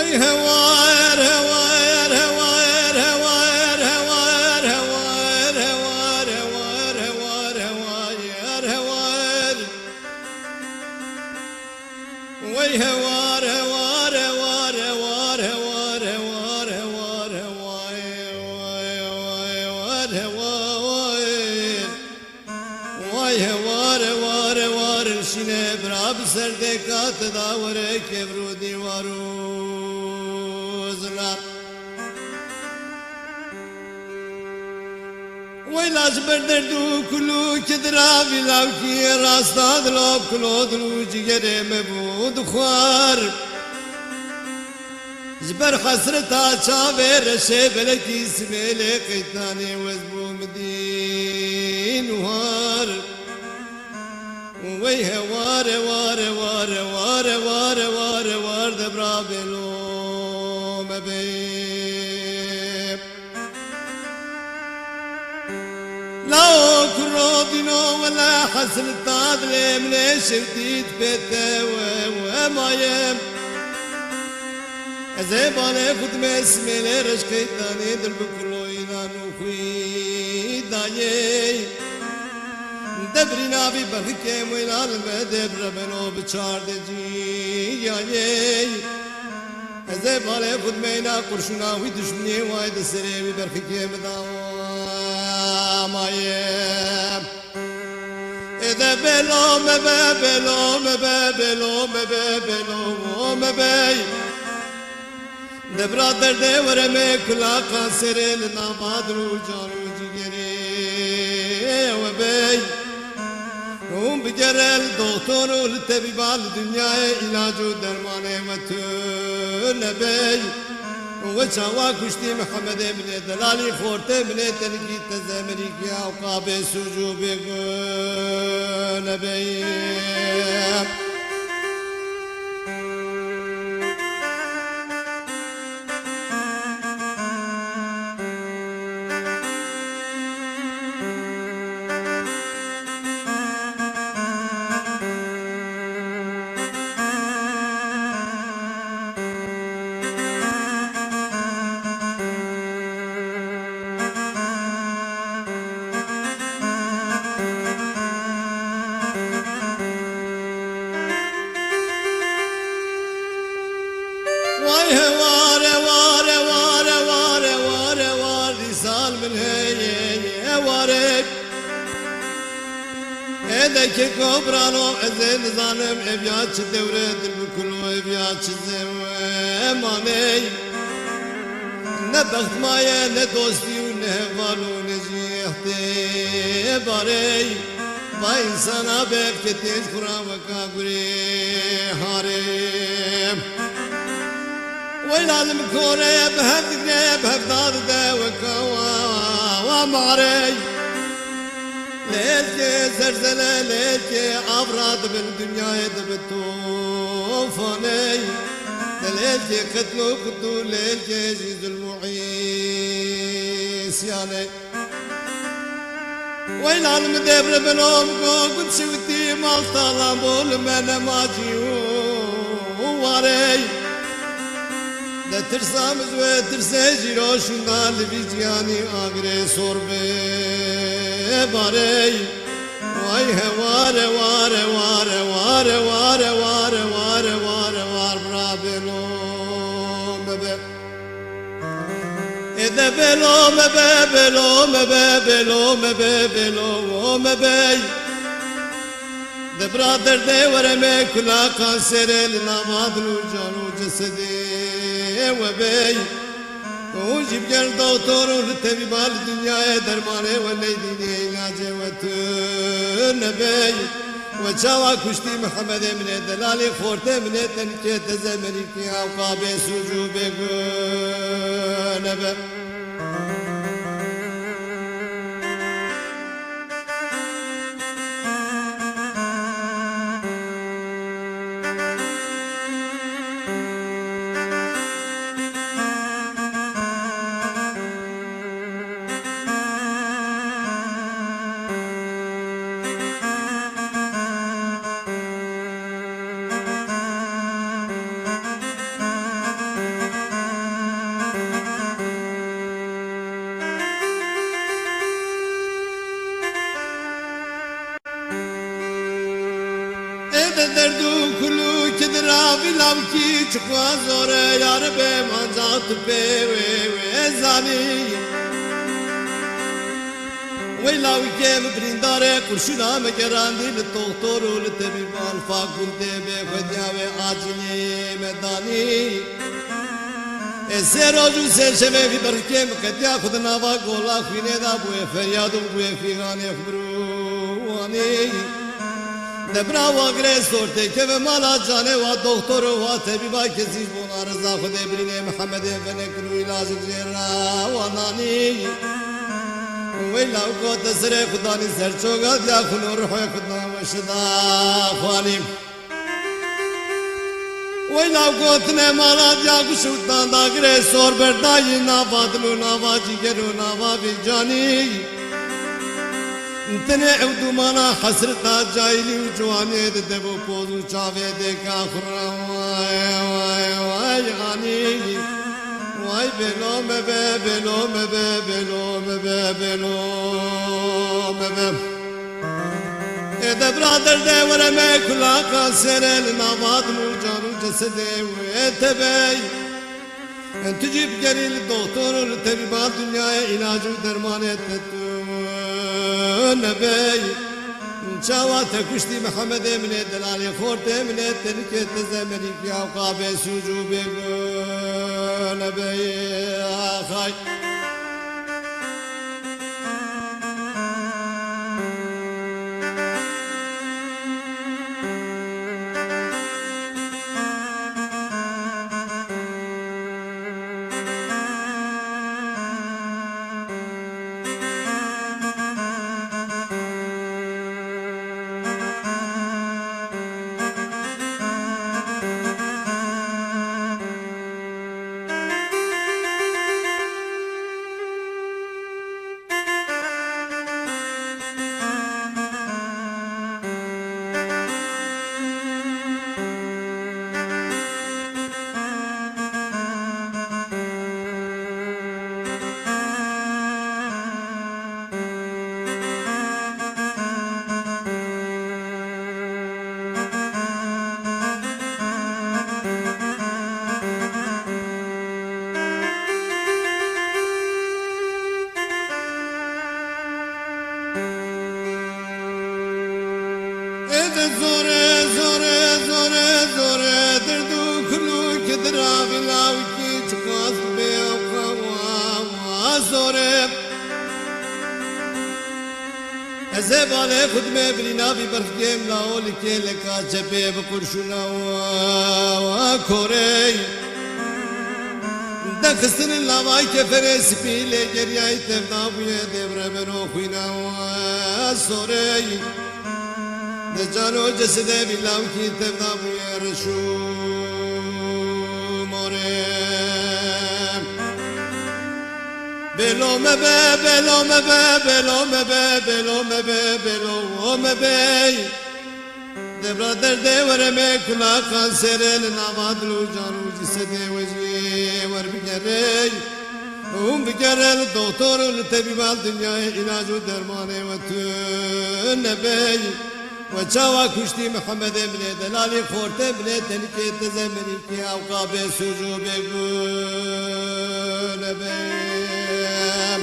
وي هوار هوار هوار هوار هوار هوار هوار هوار هوار هوار وي هوار هوار هوار هوار هوار هوار هوار هوار وای هوار وار وار شینه براب سر دکات داوره کبرو دیواروزنا وای لاش بردردو کلو کدرابی لاوکی راستاد لاب کلو دلو جگره مبود خوار جبر حسرتا چاوه رشه بلکی سمیل قیتانی وزبو مدین وار وي هوار وار وار وار وار وار وار دبرا بلو مبيب لا كرودينو ولا حسن تادلي من شديد بيته ومايم زيباني خدم اسمي لرشقي تاني دل بكلو ينانو خوي دايي دبرنا بی بخکه مویلال دبر بنو بچار دجی یای از باله خود مینا قرشونا وی دشمنی وای دسری بی بخکه مدام آیم اذا بلو مبه بلو مبه بلو مبه بلو مبه دبر درد ورمه کلا قاسره لناباد رو جارو جگری و بی هم بجرل دكتور والطبيبال الدنيا علاج ودرمان وتنبي وشوا كشتي محمد بن دلالي خورته من تنكي تزمري يا وقاب سجوب نبي وار وار وار وار وار وار رسال من هي وارد هذاك كبرانو أذن ظالم أبيات دورة البكل وأبيات زماني نبخت مايا ندوستي ونهفالو نجيحتي باري با إنسانا ببكتيج قرآن وكاقري هاريم ويلالم كوري بهدقني بهداد وكوا ومعري ليلتي زلزلة ليلتي أبراد بالدنيا يدبتوفوني ليلتي قتلو قتلو ليلتي جيز المعيس يعني ويلالم دبر بلوم قد شوتي مالطالا بول من ماجيو واري da tırsamız ve tırseci roşundan libiciyani agre sorbe barey vay hevare vare vare vare vare vare vare vare var brabelo mebe ede belo mebe belo mebe belo mebe belo mebe de brader de vereme kula kanserel namadlu canu cesedi وبي وجيب جل دكتور والطبيبال الدنيا درمانه والليديني علاجه وتنبي وشاوا كشتي محمد من دلالي خورته من تنكيت زمريكي عقاب سجوبك نبي دردو کلو که درابی لامکی چکوا زوره یار به منجات به و زانی وی لاوی که برینداره کرشونا مگراندی لطوختور و لطبیب الفا گنده به خودیا و آجیلی مدانی سه روزو سه شبه فی برکه مکتیا خود نوا گولا خوینه دا بوی فریاد و بوی فیغانه خبروانی دبرا و اگره سورته که به مالا جانه و دکتر و طبیبا کسیش بونا رضا خود برینه محمد فنکرو علاج جیرا و نانی وی لاو کو تسر خدانی سرچوگا دیا خنو روح خدا و شدا خوانیم وی لاو کو تنه مالا دیا کشوتان داگره سور بردائی ناوا دلو ناوا جیگرو ناوا بی جانی تنه عودو مانا حسرتا جایلی و جوانی دبو پوزو چاوه دیکا خورا وای غانی وای بلو مبه بلو مبه بلو مبه بلو مبه برادر ده ورمه کلا کاسرل نواد نو جانو جسده و اتبی تجيب جريل الدكتور الطبيبات دنيا علاج ودرمان نبي شاوات كشتي محمد من الدلال خورت من التنكت زمني في اوقاب سجوب نبي اخاي زوره زوره زوره زوره دردو کلو که درابی لاوی کی چکاس بیاقوا زوره ازه باله خود میں بلینا بی برفگیم لاولی که لکا چپے بکرشونا و کوره دخستن لاوائی که فره سپیلے گریائی تفدابوی دیبره برو خوینا و زوره جانو جسده بیلام کی تبدا بوی رشو موره بلو مبه بلو مبه بلو مبه بلو مبه بلو مبه دبرا درده ورمه کلا خانسره لنوادلو جانو جسده وجوی ور بگره هم بگره دکتر لطبیبال دنیای علاج و درمانه و تو نبی وچاوا کشتی محمد ابن دلالی خورت ابن تنکیت زمینی کی اوقاب سجو بگون بیم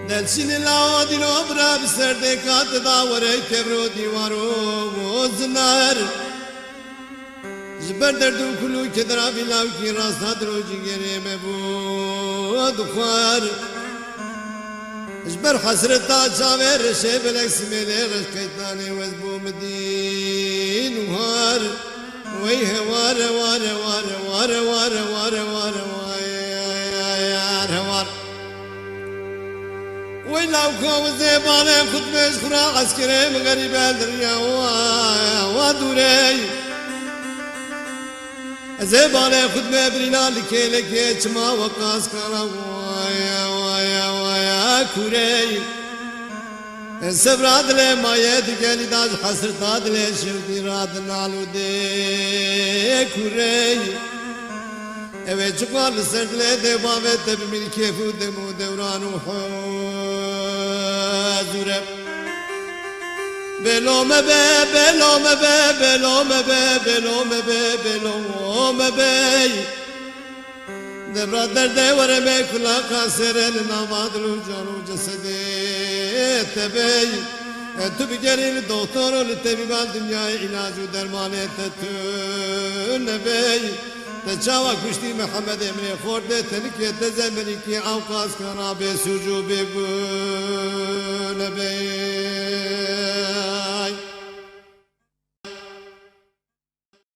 دلشین لاودین obra بسرده کات داوره کبرو دیوارو وزنار جبر دردو کلو که درا بیلاو کی راستا درو جگره مبود خوار جبر حسرتا چاوه رشه بلک سمیله رشکیتانی وزبو مدین وهار و ويه واره واره واره واره واره واره واره واره ولو كو زبانه خود مشخورا عسكري مغرب الدنيا ودوري زبانه خود مبرنا لكي لكي چما وقاس كانا ويا كوري سبراد لي ما يدقني داز حسر داد لي شلدي راد نالو دي كوري اوه چقال سرد لي دي باوه تب من كيفو دمو دورانو حضورم بلوم بي بلوم بي بلوم بي بلوم بي بلوم بي دبرا درده ورمي كلا قاسرين نامادلو جانو جسدي تبي تو بگری دکتر و طبیبان دنیای علاج و درمان تنبی تجاوا کشتی محمد امری خورده تنکی تزمری کی اوقاس کنا به سوجو بگو